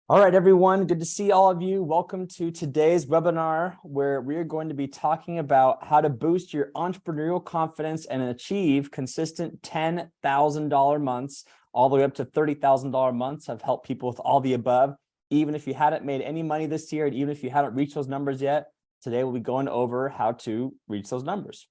All right, everyone, good to see all of you. Welcome to today's webinar, where we are going to be talking about how to boost your entrepreneurial confidence and achieve consistent $10,000 months, all the way up to $30,000 months. I've helped people with all the above. Even if you hadn't made any money this year, and even if you haven't reached those numbers yet, today we'll be going over how to reach those numbers.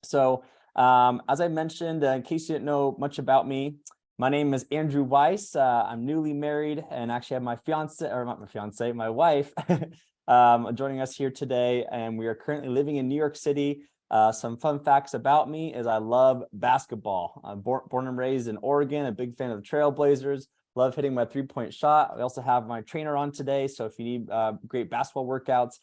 So as I mentioned, in case you didn't know much about me, my name is Andrew Weiss. I'm newly married and actually have my fiance, or not my fiance, my wife, joining us here today. And we are currently living in New York City. Some fun facts about me is I love basketball. I'm born and raised in Oregon, a big fan of the Trailblazers. Love hitting my three-point shot. I also have my trainer on today. So if you need great basketball workouts,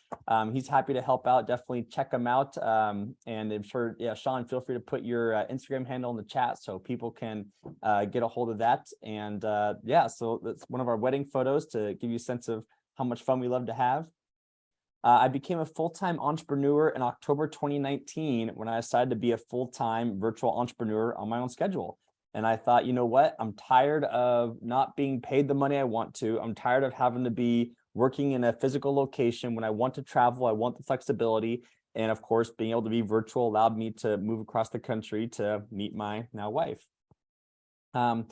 he's happy to help out. Definitely check him out. And I'm sure, yeah, Sean, feel free to put your Instagram handle in the chat so people can get a hold of that. And yeah, so that's one of our wedding photos to give you a sense of how much fun we love to have. I became a full-time entrepreneur in October 2019 when I decided to be a full-time virtual entrepreneur on my own schedule. And I thought, you know what? I'm tired of not being paid the money I want to. I'm tired of having to be working in a physical location. When I want to travel, I want the flexibility. And of course, being able to be virtual allowed me to move across the country to meet my now wife. One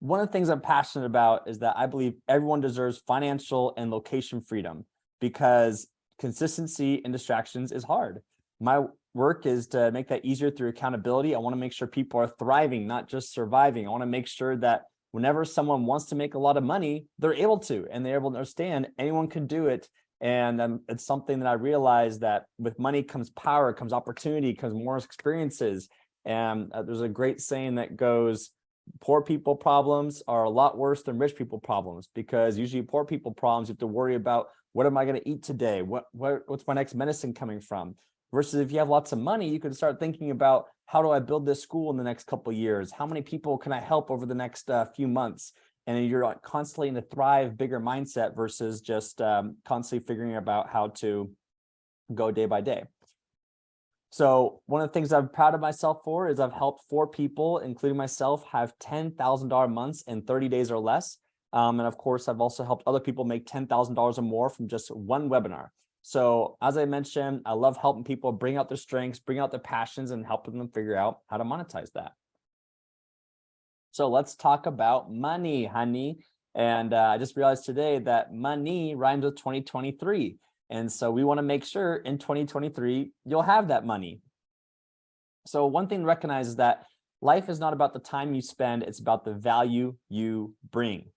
of the things I'm passionate about is that I believe everyone deserves financial and location freedom, because consistency and distractions is hard. My work is to make that easier through accountability. I want to make sure people are thriving, not just surviving. I want to make sure that whenever someone wants to make a lot of money, they're able to, and they're able to understand anyone can do it. And it's something that I realize that with money comes power, comes opportunity, comes more experiences. And there's a great saying that goes, poor people problems are a lot worse than rich people problems, because usually poor people problems, you have to worry about, what am I going to eat today? What's my next medicine coming from? Versus if you have lots of money, you can start thinking about, how do I build this school in the next couple of years? How many people can I help over the next few months? And you're constantly in a thrive, bigger mindset versus just constantly figuring about how to go day by day. So one of the things I'm proud of myself for is I've helped 4 people, including myself, have $10,000 months in 30 days or less. And of course, I've also helped other people make $10,000 or more from just one webinar. So as I mentioned, I love helping people bring out their strengths, bring out their passions, and helping them figure out how to monetize that. So let's talk about money, honey. And I just realized today that money rhymes with 2023. And so we want to make sure in 2023, you'll have that money. So one thing to recognize is that life is not about the time you spend, it's about the value you bring.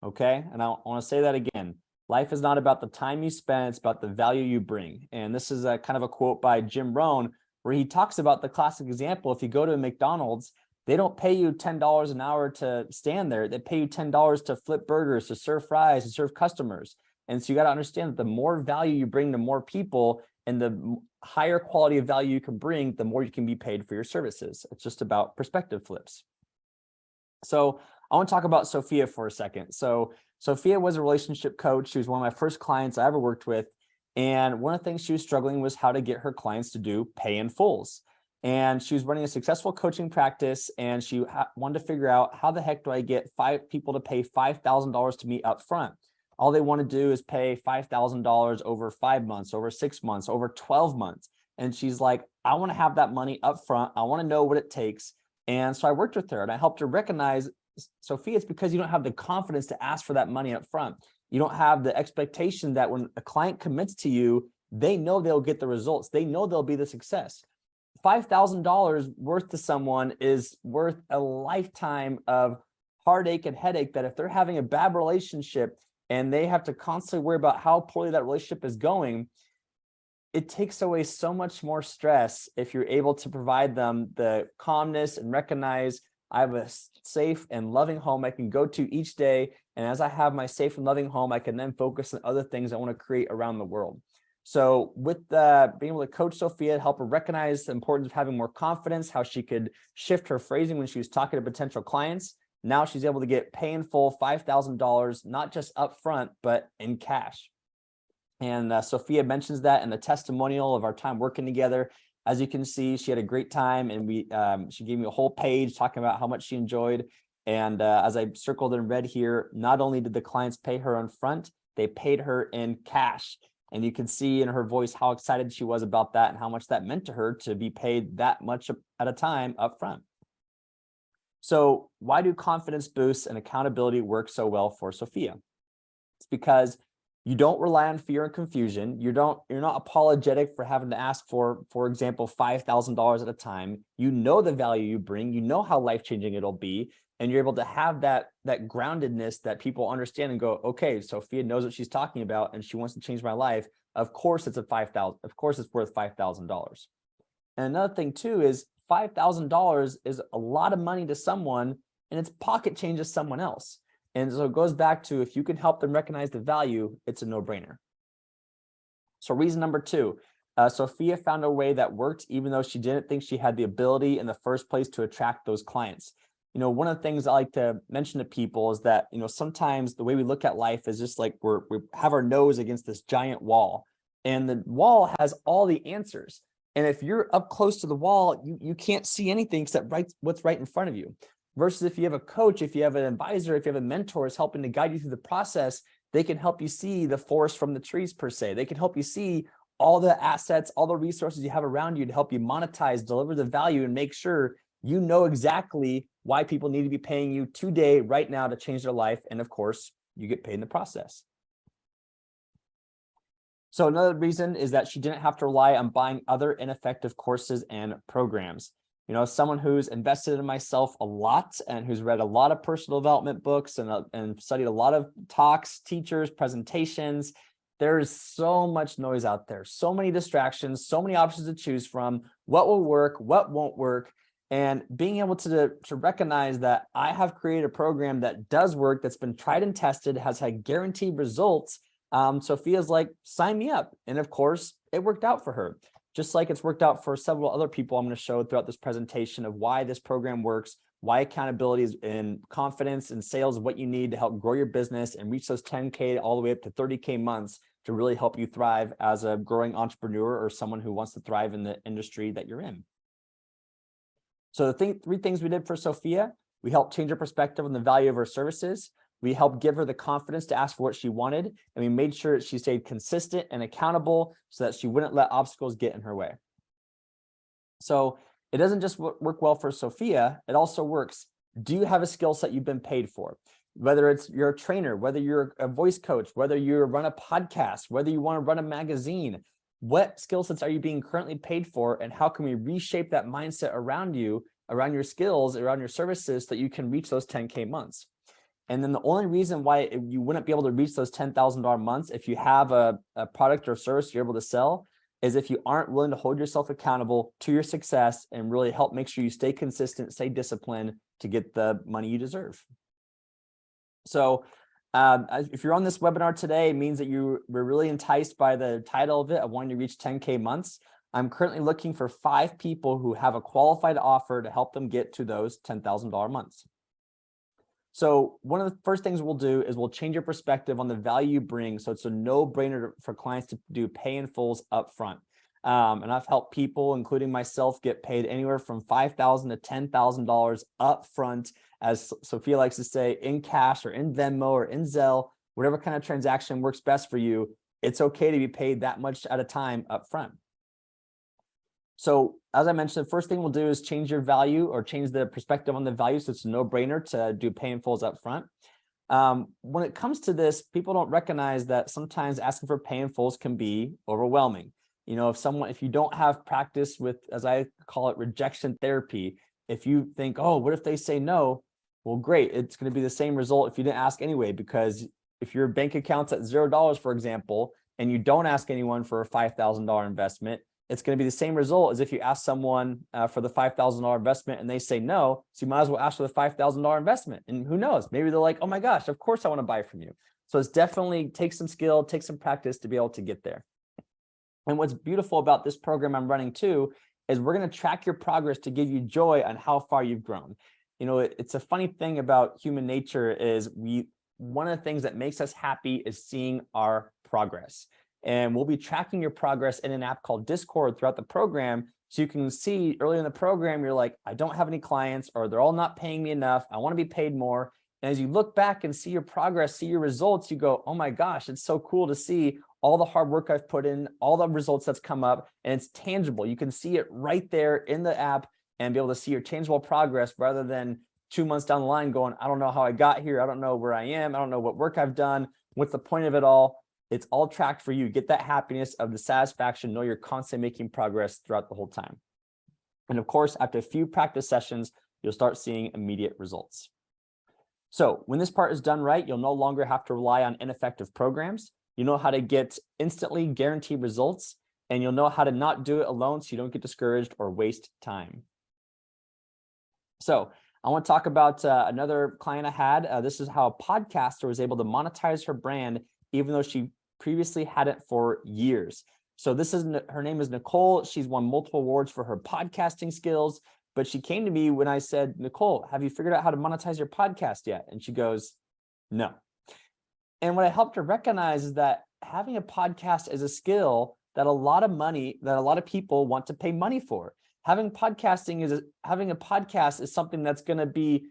Okay. And I want to say that again. Life is not about the time you spend, it's about the value you bring. And this is a kind of a quote by Jim Rohn, where he talks about the classic example. If you go to a McDonald's, they don't pay you $10 an hour to stand there. They pay you $10 to flip burgers, to serve fries, to serve customers. And so you got to understand that the more value you bring to more people and the higher quality of value you can bring, the more you can be paid for your services. It's just about perspective flips. So I want to talk about Sophia for a second. So Sophia was a relationship coach. She was one of my first clients I ever worked with. And one of the things she was struggling was how to get her clients to do pay in fulls. And she was running a successful coaching practice, and she wanted to figure out, how the heck do I get 5 people to pay $5,000 to me up front? All they want to do is pay $5,000 over 5 months, over 6 months, over 12 months. And she's like, I want to have that money up front. I want to know what it takes. And so I worked with her and I helped her recognize, Sophia, it's because you don't have the confidence to ask for that money up front. You don't have the expectation that when a client commits to you, they know they'll get the results. They know they'll be the success. $5,000 worth to someone is worth a lifetime of heartache and headache, that if they're having a bad relationship and they have to constantly worry about how poorly that relationship is going, it takes away so much more stress if you're able to provide them the calmness and recognize, I have a safe and loving home I can go to each day. And as I have my safe and loving home, I can then focus on other things I want to create around the world. So with being able to coach Sophia, help her recognize the importance of having more confidence, how she could shift her phrasing when she was talking to potential clients. Now she's able to get pay in full $5,000, not just upfront, but in cash. And Sophia mentions that in the testimonial of our time working together. As you can see, she had a great time, and she gave me a whole page talking about how much she enjoyed. And as I circled in red here, not only did the clients pay her on front, they paid her in cash. And you can see in her voice how excited she was about that and how much that meant to her to be paid that much at a time up front. So why do confidence boosts and accountability work so well for Sophia? It's because you don't rely on fear and confusion. You're not apologetic for having to ask for example, $5,000 at a time. You know the value you bring, you know how life-changing it'll be, and you're able to have that groundedness that people understand and go, okay, Sophia knows what she's talking about and she wants to change my life. Of course it's of course it's worth $5,000. And another thing too is $5,000 is a lot of money to someone, and it's pocket change to someone else. And so it goes back to, if you can help them recognize the value, it's a no-brainer. So reason number two, Sophia found a way that worked even though she didn't think she had the ability in the first place to attract those clients. One of the things I like to mention to people is that, sometimes the way we look at life is just like we have our nose against this giant wall, and the wall has all the answers. And if you're up close to the wall, you can't see anything except what's right in front of you. Versus if you have a coach, if you have an advisor, if you have a mentor is helping to guide you through the process, they can help you see the forest from the trees per se. They can help you see all the assets, all the resources you have around you to help you monetize, deliver the value, and make sure you know exactly why people need to be paying you today, right now, to change their life. And of course, you get paid in the process. So another reason is that she didn't have to rely on buying other ineffective courses and programs. Someone who's invested in myself a lot and who's read a lot of personal development books and studied a lot of talks, teachers, presentations. There's so much noise out there, so many distractions, so many options to choose from, what will work, what won't work. And being able to recognize that I have created a program that does work, that's been tried and tested, has had guaranteed results. Sophia's like, sign me up. And of course, it worked out for her. Just like it's worked out for several other people I'm going to show throughout this presentation of why this program works, why accountability is in confidence and sales, what you need to help grow your business and reach those 10K all the way up to 30K months to really help you thrive as a growing entrepreneur or someone who wants to thrive in the industry that you're in. So the three things we did for Sophia: we helped change her perspective on the value of her services. We helped give her the confidence to ask for what she wanted, and we made sure that she stayed consistent and accountable so that she wouldn't let obstacles get in her way. So it doesn't just work well for Sophia, it also works. Do you have a skill set you've been paid for? Whether it's you're a trainer, whether you're a voice coach, whether you run a podcast, whether you want to run a magazine, what skill sets are you being currently paid for, and how can we reshape that mindset around you, around your skills, around your services, so that you can reach those 10K months? And then the only reason why you wouldn't be able to reach those $10,000 months if you have a product or service you're able to sell is if you aren't willing to hold yourself accountable to your success and really help make sure you stay consistent, stay disciplined to get the money you deserve. So if you're on this webinar today, it means that you were really enticed by the title of it, of wanting to reach 10K months. I'm currently looking for 5 people who have a qualified offer to help them get to those $10,000 months. So one of the first things we'll do is we'll change your perspective on the value you bring. So it's a no-brainer for clients to do pay in fulls upfront. And I've helped people, including myself, get paid anywhere from $5,000 to $10,000 upfront, as Sophia likes to say, in cash or in Venmo or in Zelle, whatever kind of transaction works best for you. It's okay to be paid that much at a time upfront. So as I mentioned, the first thing we'll do is change your value or change the perspective on the value. So it's a no-brainer to do pay in fulls up front. When it comes to this, people don't recognize that sometimes asking for pay in fulls can be overwhelming. If you don't have practice with, as I call it, rejection therapy, if you think, oh, what if they say no? Well, great. It's going to be the same result if you didn't ask anyway, because if your bank account's at $0, for example, and you don't ask anyone for a $5,000 investment, it's going to be the same result as if you ask someone for the $5,000 investment and they say no. So you might as well ask for the $5,000 investment. And who knows, maybe they're like, oh my gosh, of course I want to buy from you. So it's definitely takes some skill, takes some practice to be able to get there. And what's beautiful about this program I'm running too, is we're going to track your progress to give you joy on how far you've grown. It's a funny thing about human nature is one of the things that makes us happy is seeing our progress. And we'll be tracking your progress in an app called Discord throughout the program So you can see early in the program, you're like, I don't have any clients, or they're all not paying me enough. I want to be paid more. And as you look back and see your progress, see your results, you go, oh my gosh, it's so cool to see all the hard work I've put in, all the results that's come up, and it's tangible. You can see it right there in the app and be able to see your tangible progress rather than 2 months down the line going, I don't know how I got here. I don't know where I am. I don't know what work I've done. What's the point of it all? It's all tracked for you. Get that happiness of the satisfaction, know you're constantly making progress throughout the whole time. And of course, after a few practice sessions, you'll start seeing immediate results. So when this part is done right, you'll no longer have to rely on ineffective programs. You know how to get instantly guaranteed results, and you'll know how to not do it alone so you don't get discouraged or waste time. So I want to talk about another client I had. This is how a podcaster was able to monetize her brand, even though she previously had it for years. So her name is Nicole. She's won multiple awards for her podcasting skills, but she came to me when I said, Nicole, have you figured out how to monetize your podcast yet? And she goes, no. And what I helped her recognize is that having a podcast is a skill that a lot of people want to pay money for. Having a podcast is something that's going to be,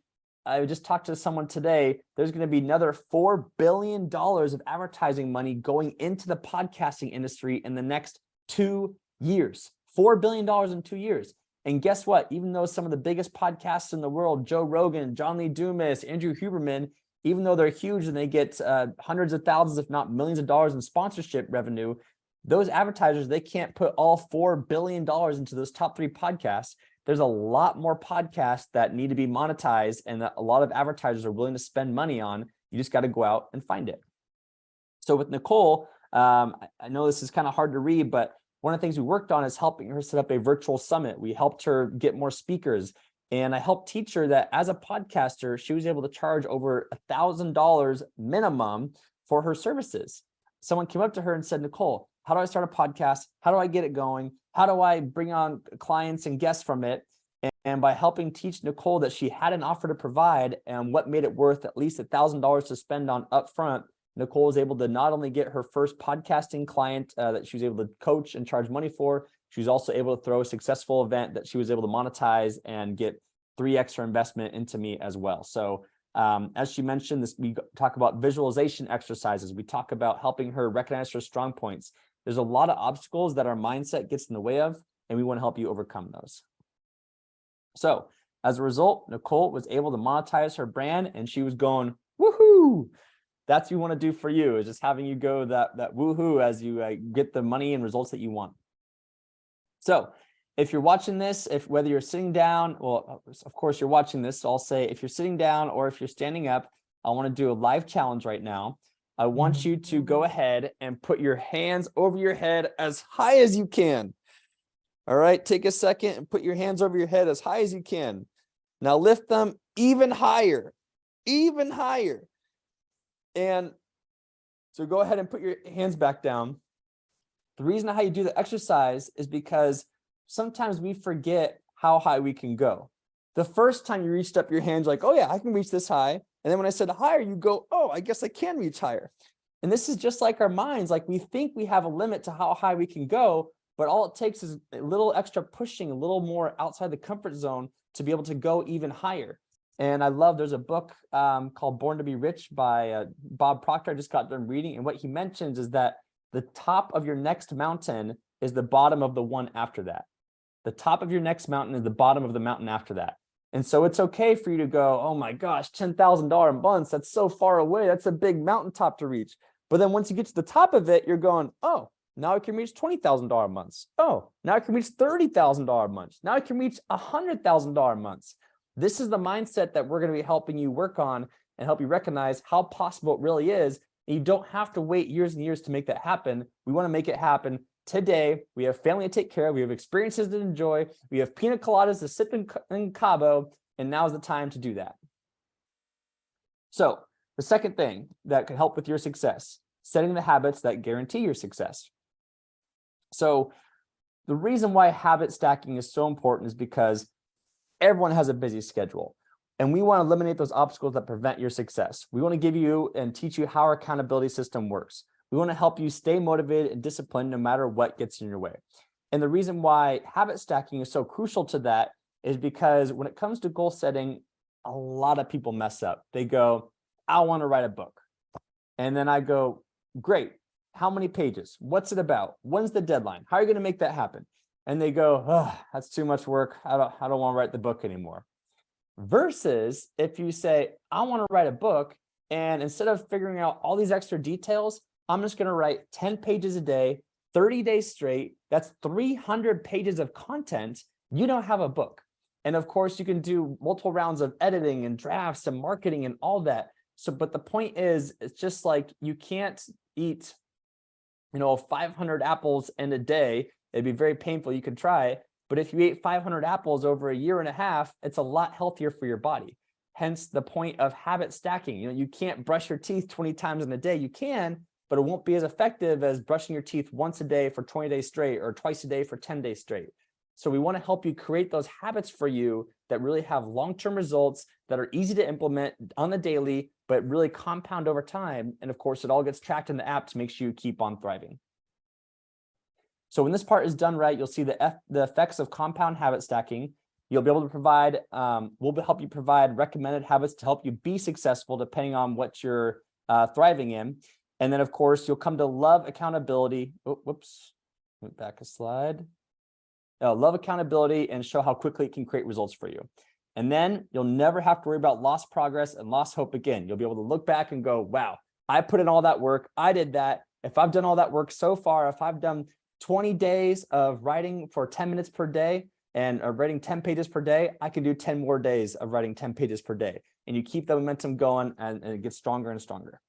I just talked to someone today, there's going to be another $4 billion of advertising money going into the podcasting industry in the next 2 years. $4 billion in 2 years. And guess what? Even though some of the biggest podcasts in the world, Joe Rogan, John Lee Dumas, Andrew Huberman, even though they're huge and they get hundreds of thousands, if not millions of dollars in sponsorship revenue, those advertisers, they can't put all $4 billion into those top 3 podcasts. There's a lot more podcasts that need to be monetized and that a lot of advertisers are willing to spend money on. You just got to go out and find it. So with Nicole, I know this is kind of hard to read, but one of the things we worked on is helping her set up a virtual summit. We helped her get more speakers, and I helped teach her that as a podcaster, she was able to charge over $1,000 minimum for her services. Someone came up to her and said, Nicole, how do I start a podcast? How do I get it going? How do I bring on clients and guests from it? And by helping teach Nicole that she had an offer to provide and what made it worth at least $1,000 to spend on upfront, Nicole was able to not only get her first podcasting client that she was able to coach and charge money for, she was also able to throw a successful event that she was able to monetize and get 3x her investment into me as well. So as she mentioned, we talk about visualization exercises. We talk about helping her recognize her strong points. There's a lot of obstacles that our mindset gets in the way of, and we want to help you overcome those. So as a result, Nicole was able to monetize her brand, and she was going, woohoo! That's what you want to do for you, is just having you go that woohoo as you get the money and results that you want. So if you're watching this, whether you're sitting down, well, of course you're watching this, so I'll say if you're sitting down or if you're standing up, I want to do a live challenge right now. I want you to go ahead and put your hands over your head as high as you can. All right, take a second and put your hands over your head as high as you can. Now lift them even higher, even higher. And so go ahead and put your hands back down. The reason how you do the exercise is because sometimes we forget how high we can go. The first time you reached up your hands, like, oh yeah, I can reach this high. And then when I said higher, you go, oh, I guess I can reach higher. And this is just like our minds. Like we think we have a limit to how high we can go, but all it takes is a little extra pushing, a little more outside the comfort zone to be able to go even higher. And I love, there's a book called Born to Be Rich by Bob Proctor. I just got done reading. And what he mentions is that the top of your next mountain is the bottom of the one after that. The top of your next mountain is the bottom of the mountain after that. And so it's okay for you to go, oh my gosh, $10,000 months, that's so far away. That's a big mountaintop to reach. But then once you get to the top of it, you're going, oh, now I can reach $20,000 months. Oh, now I can reach $30,000 months. Now I can reach $100,000 months. This is the mindset that we're going to be helping you work on and help you recognize how possible it really is. And you don't have to wait years and years to make that happen. We want to make it happen today. We have family to take care of. We have experiences to enjoy. We have pina coladas to sip in Cabo. And now's the time to do that. So the second thing that can help with your success, setting the habits that guarantee your success. So the reason why habit stacking is so important is because everyone has a busy schedule. And we want to eliminate those obstacles that prevent your success. We want to give you and teach you how our accountability system works. We want to help you stay motivated and disciplined no matter what gets in your way. And the reason why habit stacking is so crucial to that is because when it comes to goal setting, a lot of people mess up. They go, I want to write a book. And then I go, great. How many pages? What's it about? When's the deadline? How are you going to make that happen? And they go, oh, that's too much work. I don't want to write the book anymore. Versus if you say, I want to write a book, and instead of figuring out all these extra details, I'm just going to write 10 pages a day, 30 days straight. That's 300 pages of content. You don't have a book. And of course, you can do multiple rounds of editing and drafts and marketing and all that. So, but the point is, it's just like you can't eat, 500 apples in a day. It'd be very painful. You can try, but if you ate 500 apples over a year and a half, it's a lot healthier for your body. Hence the point of habit stacking. You can't brush your teeth 20 times in a day. You can, but it won't be as effective as brushing your teeth once a day for 20 days straight or twice a day for 10 days straight. So we want to help you create those habits for you that really have long-term results that are easy to implement on the daily, but really compound over time. And of course, it all gets tracked in the app to make sure you keep on thriving. So when this part is done right, you'll see the effects of compound habit stacking. You'll be able to provide, we'll help you provide recommended habits to help you be successful depending on what you're thriving in. And then of course, you'll come to love accountability. Oh, whoops, went back a slide. Love accountability and show how quickly it can create results for you. And then you'll never have to worry about lost progress and lost hope again. You'll be able to look back and go, wow, I put in all that work. I did that. If I've done all that work so far, if I've done 20 days of writing for 10 minutes per day and writing 10 pages per day, I can do 10 more days of writing 10 pages per day. And you keep the momentum going and it gets stronger and stronger.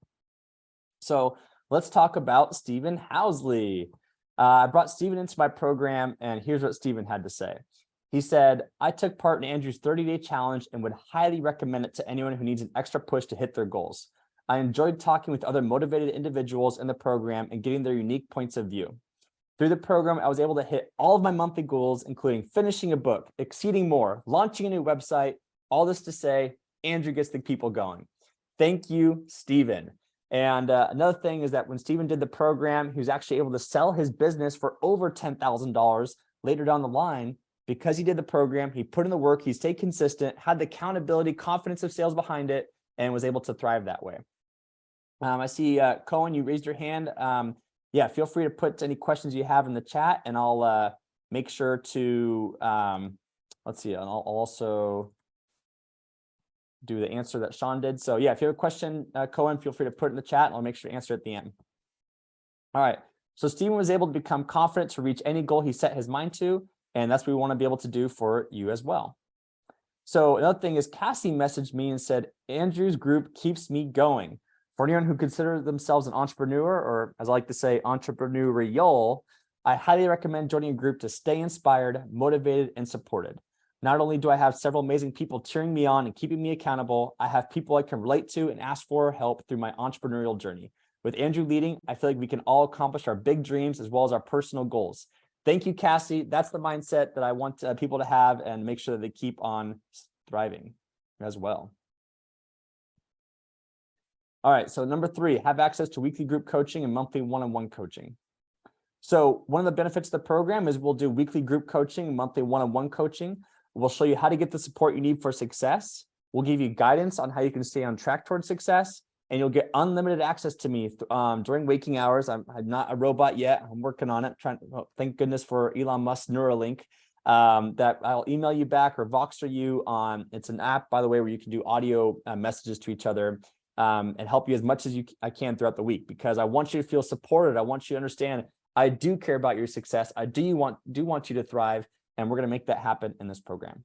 So let's talk about Stephen Housley. I brought Stephen into my program, and here's what Stephen had to say. He said, I took part in Andrew's 30-day challenge and would highly recommend it to anyone who needs an extra push to hit their goals. I enjoyed talking with other motivated individuals in the program and getting their unique points of view. Through the program, I was able to hit all of my monthly goals, including finishing a book, exceeding more, launching a new website. All this to say, Andrew gets the people going. Thank you, Stephen. And another thing is that when Stephen did the program, he was actually able to sell his business for over $10,000 later down the line because he did the program. He put in the work, he stayed consistent, had the accountability, confidence of sales behind it, and was able to thrive that way. I see Cohen, you raised your hand. Yeah, feel free to put any questions you have in the chat, and I'll make sure to, let's see, and I'll also do the answer that Sean did. So yeah, if you have a question, Cohen, feel free to put it in the chat and I'll make sure to answer at the end. All right, so Stephen was able to become confident to reach any goal he set his mind to, and that's what we want to be able to do for you as well. So another thing is Cassie messaged me and said, Andrew's group keeps me going. For anyone who considers themselves an entrepreneur, or as I like to say, entrepreneurial, I highly recommend joining a group to stay inspired, motivated, and supported. Not only do I have several amazing people cheering me on and keeping me accountable, I have people I can relate to and ask for help through my entrepreneurial journey. With Andrew leading, I feel like we can all accomplish our big dreams as well as our personal goals. Thank you, Cassie. That's the mindset that I want people to have and make sure that they keep on thriving as well. All right, so number 3, have access to weekly group coaching and monthly one-on-one coaching. So one of the benefits of the program is we'll do weekly group coaching, monthly one-on-one coaching. We'll show you how to get the support you need for success. We'll give you guidance on how you can stay on track towards success, and you'll get unlimited access to me during waking hours. I'm not a robot yet. I'm working on it. Thank goodness for Elon Musk's Neuralink, that I'll email you back or Voxer you on. It's an app, by the way, where you can do audio messages to each other and help you as much as I can throughout the week, because I want you to feel supported. I want you to understand I do care about your success. I do want you to thrive. And we're going to make that happen in this program.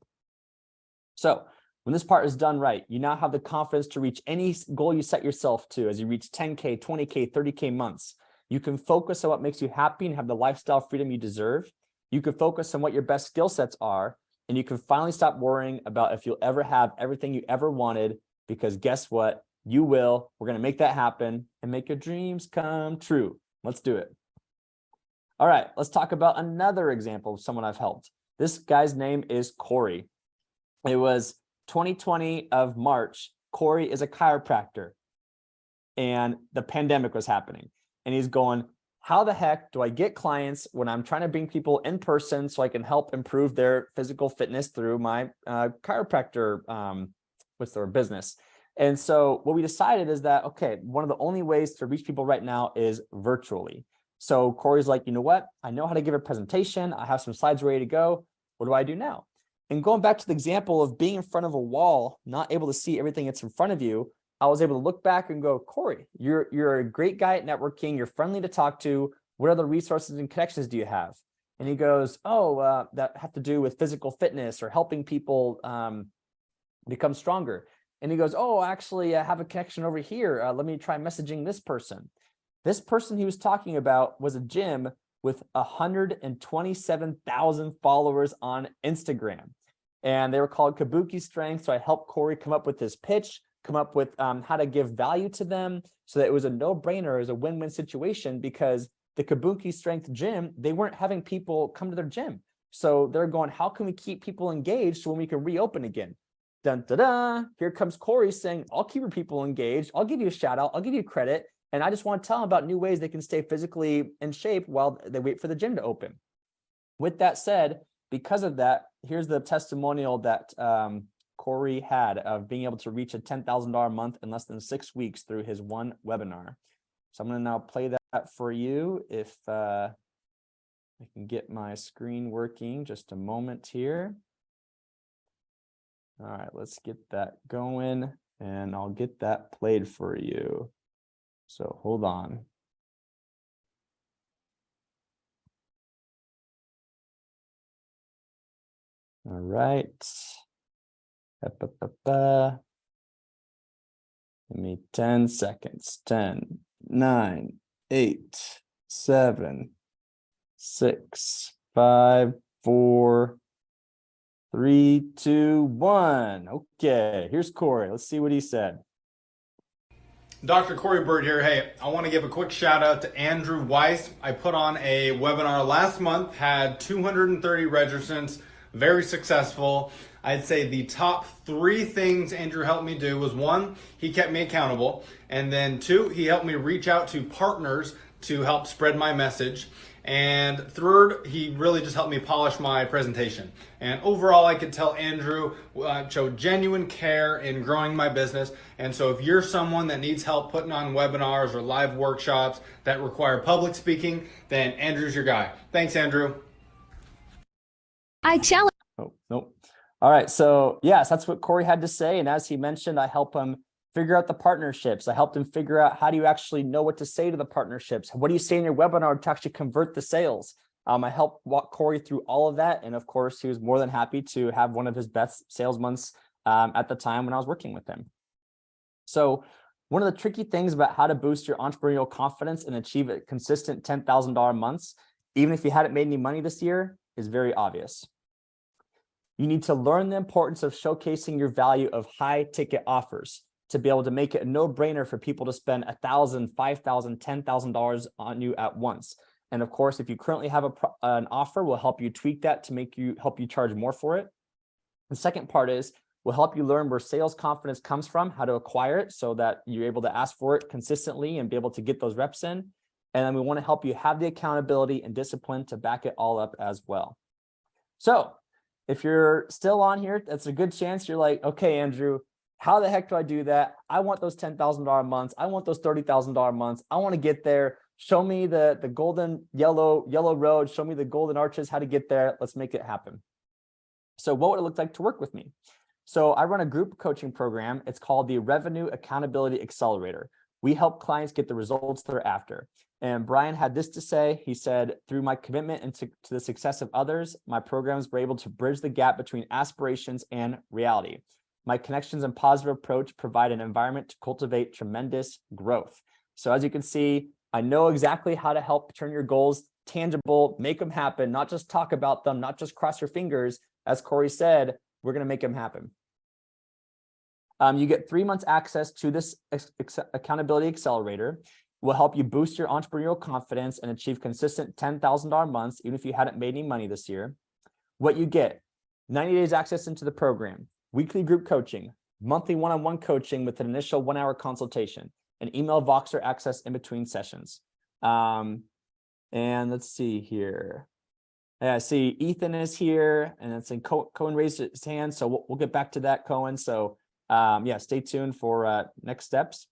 So when this part is done right, you now have the confidence to reach any goal you set yourself to as you reach 10K, 20K, 30K months. You can focus on what makes you happy and have the lifestyle freedom you deserve. You can focus on what your best skill sets are, and you can finally stop worrying about if you'll ever have everything you ever wanted, because guess what? You will. We're going to make that happen and make your dreams come true. Let's do it. All right, let's talk about another example of someone I've helped. This guy's name is Corey. It was 2020 of March. Corey is a chiropractor and the pandemic was happening. And he's going, how the heck do I get clients when I'm trying to bring people in person so I can help improve their physical fitness through my chiropractor business? And so what we decided is that, okay, one of the only ways to reach people right now is virtually. So Corey's like, you know what? I know how to give a presentation. I have some slides ready to go. What do I do now? And going back to the example of being in front of a wall, not able to see everything that's in front of you, I was able to look back and go, Corey, you're a great guy at networking. You're friendly to talk to. What other resources and connections do you have? And he goes, oh, that have to do with physical fitness or helping people become stronger. And he goes, oh, actually, I have a connection over here. Let me try messaging this person. This person he was talking about was a gym with 127,000 followers on Instagram. And they were called Kabuki Strength. So I helped Corey come up with this pitch, come up with how to give value to them so that it was a no-brainer, it was a win-win situation, because the Kabuki Strength gym, they weren't having people come to their gym. So they're going, how can we keep people engaged when we can reopen again? Dun, da, da. Here comes Corey saying, I'll keep your people engaged. I'll give you a shout out. I'll give you credit. And I just want to tell them about new ways they can stay physically in shape while they wait for the gym to open. With that said, because of that, here's the testimonial that Corey had of being able to reach a $10,000 a month in less than 6 weeks through his one webinar. So I'm going to now play that for you. If I can get my screen working, just a moment here. All right, let's get that going and I'll get that played for you. So hold on. All right. Give me 10 seconds. 10, 9, 8, 7, 6, 5, 4, 3, 2, 1. Okay, here's Corey. Let's see what he said. Dr. Corey Bird here. Hey, I want to give a quick shout out to Andrew Weiss. I put on a webinar last month, had 230 registrants, very successful. I'd say the top 3 things Andrew helped me do was 1, he kept me accountable. And then 2, he helped me reach out to partners to help spread my message. And 3rd, he really just helped me polish my presentation. And overall, I could tell Andrew showed genuine care in growing my business. And so if you're someone that needs help putting on webinars or live workshops that require public speaking, then Andrew's your guy. Thanks, Andrew. I challenge. Oh, nope. All right. So yes, that's what Corey had to say. And as he mentioned, I help him figure out the partnerships. I helped him figure out, how do you actually know what to say to the partnerships? What do you say in your webinar to actually convert the sales? I helped walk Corey through all of that. And of course, he was more than happy to have one of his best sales months at the time when I was working with him. So one of the tricky things about how to boost your entrepreneurial confidence and achieve a consistent $10,000 months, even if you hadn't made any money this year, is very obvious. You need to learn the importance of showcasing your value of high ticket offers to be able to make it a no-brainer for people to spend $1,000, $5,000, $10,000 on you at once. And of course, if you currently have an offer, we'll help you tweak that to help you charge more for it. The second part is we'll help you learn where sales confidence comes from, how to acquire it so that you're able to ask for it consistently and be able to get those reps in. And then we want to help you have the accountability and discipline to back it all up as well. So if you're still on here, that's a good chance you're like, okay, Andrew, how the heck do I do that? I want those $10,000 months. I want those $30,000 months. I want to get there. Show me the golden yellow road. Show me the golden arches, how to get there. Let's make it happen. So what would it look like to work with me? So I run a group coaching program. It's called the Revenue Accountability Accelerator. We help clients get the results they're after. And Brian had this to say. He said, through my commitment to the success of others, my programs were able to bridge the gap between aspirations and reality. My connections and positive approach provide an environment to cultivate tremendous growth. So as you can see, I know exactly how to help turn your goals tangible, make them happen, not just talk about them, not just cross your fingers. As Corey said, we're going to make them happen. You get 3 months access to this accountability accelerator. Will help you boost your entrepreneurial confidence and achieve consistent $10,000 months, even if you hadn't made any money this year. What you get: 90 days access into the program, weekly group coaching, monthly one-on-one coaching with an initial 1-hour consultation, and email Voxer access in between sessions. And let's see here. Yeah, I see Ethan is here, and it's in Cohen raised his hand, so we'll get back to that, Cohen. So yeah, stay tuned for next steps.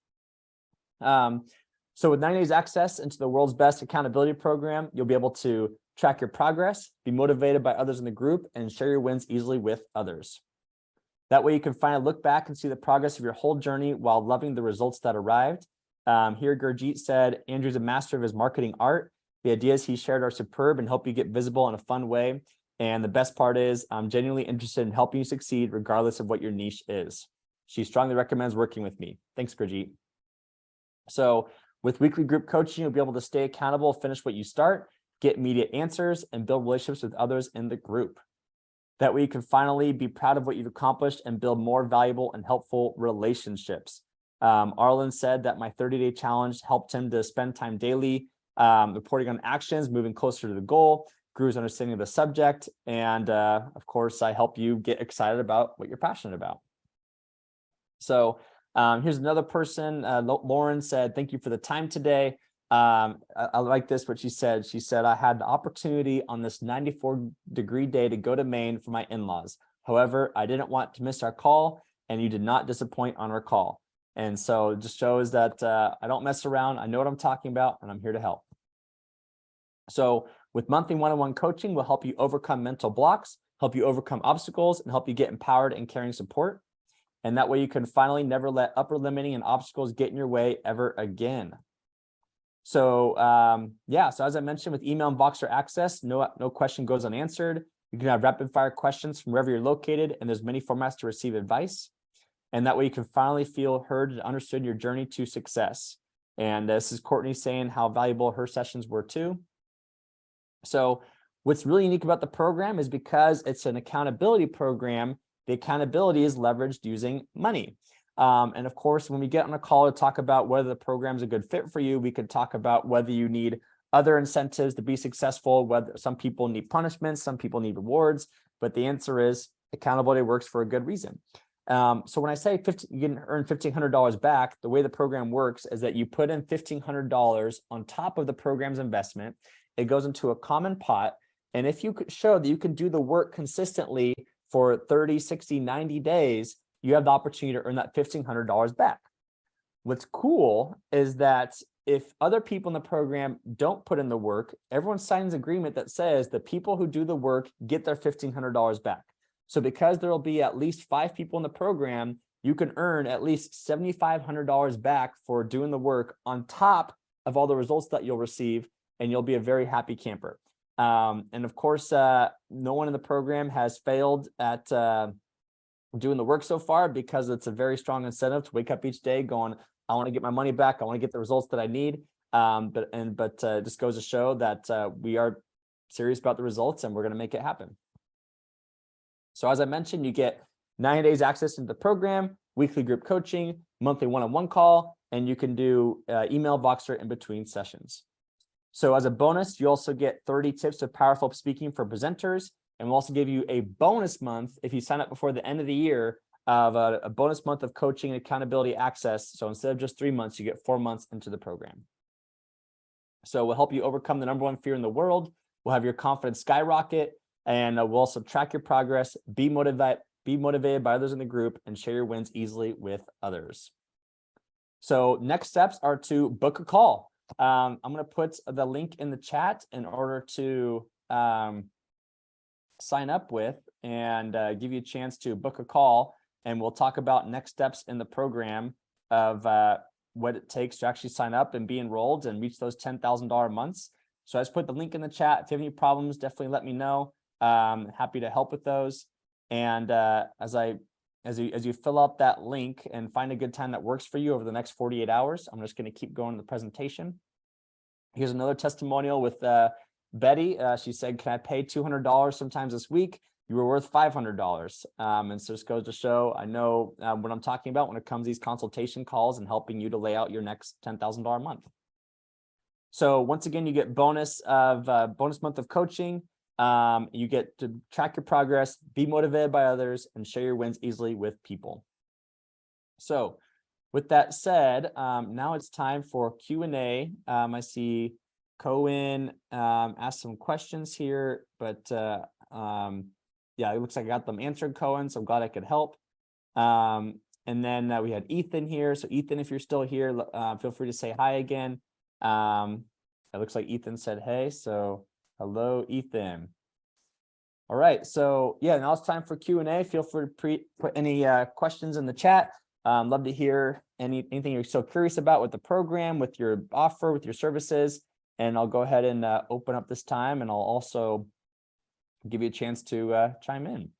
So with 90 days access into the world's best accountability program, you'll be able to track your progress, be motivated by others in the group, and share your wins easily with others. That way you can finally look back and see the progress of your whole journey while loving the results that arrived. Here, Gurjeet said, Andrew's a master of his marketing art. The ideas he shared are superb and help you get visible in a fun way. And the best part is I'm genuinely interested in helping you succeed regardless of what your niche is. She strongly recommends working with me. Thanks, Gurjeet. So with weekly group coaching, you'll be able to stay accountable, finish what you start, get immediate answers, and build relationships with others in the group. That way you can finally be proud of what you've accomplished and build more valuable and helpful relationships. Arlen said that my 30-day challenge helped him to spend time daily, reporting on actions, moving closer to the goal, grew his understanding of the subject, and of course, I help you get excited about what you're passionate about. So here's another person. Lauren said, thank you for the time today. I like this, what she said. She said, I had the opportunity on this 94-degree day to go to Maine for my in-laws. However, I didn't want to miss our call, and you did not disappoint on our call. And so it just shows that I don't mess around. I know what I'm talking about, and I'm here to help. So with monthly one-on-one coaching, we'll help you overcome mental blocks, help you overcome obstacles, and help you get empowered and caring support. And that way you can finally never let upper limiting and obstacles get in your way ever again. So yeah, so as I mentioned, with email and Voxer access, no question goes unanswered. You can have rapid fire questions from wherever you're located, and there's many formats to receive advice. And that way you can finally feel heard and understood your journey to success. And this is Courtney saying how valuable her sessions were too. So what's really unique about the program is because it's an accountability program, the accountability is leveraged using money. And of course, when we get on a call to talk about whether the program is a good fit for you, we could talk about whether you need other incentives to be successful, whether some people need punishments, some people need rewards, but the answer is accountability works for a good reason. So when I say you can earn $1,500 back, the way the program works is that you put in $1,500 on top of the program's investment. It goes into a common pot. And if you could show that you can do the work consistently for 30, 60, 90 days, you have the opportunity to earn that $1,500 back. What's cool is that if other people in the program don't put in the work, everyone signs an agreement that says the people who do the work get their $1,500 back. So because there will be at least 5 people in the program, you can earn at least $7,500 back for doing the work on top of all the results that you'll receive, and you'll be a very happy camper. And of course, no one in the program has failed at doing the work so far, because it's a very strong incentive to wake up each day going, I want to get my money back. I want to get the results that I need. But it just goes to show that we are serious about the results, and we're going to make it happen. So as I mentioned, you get 90 days access into the program, weekly group coaching, monthly one-on-one call, and you can do email Voxer in between sessions. So as a bonus, you also get 30 tips of powerful speaking for presenters. And we'll also give you a bonus month if you sign up before the end of the year of a bonus month of coaching and accountability access. So instead of just 3 months, you get 4 months into the program. So we'll help you overcome the #1 fear in the world. We'll have your confidence skyrocket, and we'll also track your progress, be motivated by others in the group, and share your wins easily with others. So next steps are to book a call. I'm going to put the link in the chat in order to sign up with and give you a chance to book a call, and we'll talk about next steps in the program of what it takes to actually sign up and be enrolled and reach those $10,000 months. So I just put the link in the chat. If you have any problems, definitely let me know. Happy to help with those. And as you fill out that link and find a good time that works for you over the next 48 hours, I'm just going to keep going to the presentation. Here's another testimonial with Betty. She said, can I pay $200 sometimes this week? You were worth $500. And so this goes to show, I know what I'm talking about when it comes to these consultation calls and helping you to lay out your next $10,000 month. So once again, you get bonus month of coaching. You get to track your progress, be motivated by others, and share your wins easily with people. So with that said, now it's time for Q&A. I see Cohen asked some questions here, but yeah, it looks like I got them answered, Cohen, so I'm glad I could help. And then we had Ethan here. So Ethan, if you're still here, feel free to say hi again. It looks like Ethan said hey, so hello, Ethan. All right, so yeah, now it's time for Q&A. Feel free to put any questions in the chat. Love to hear anything you're so curious about with the program, with your offer, with your services. And I'll go ahead and open up this time, and I'll also give you a chance to chime in.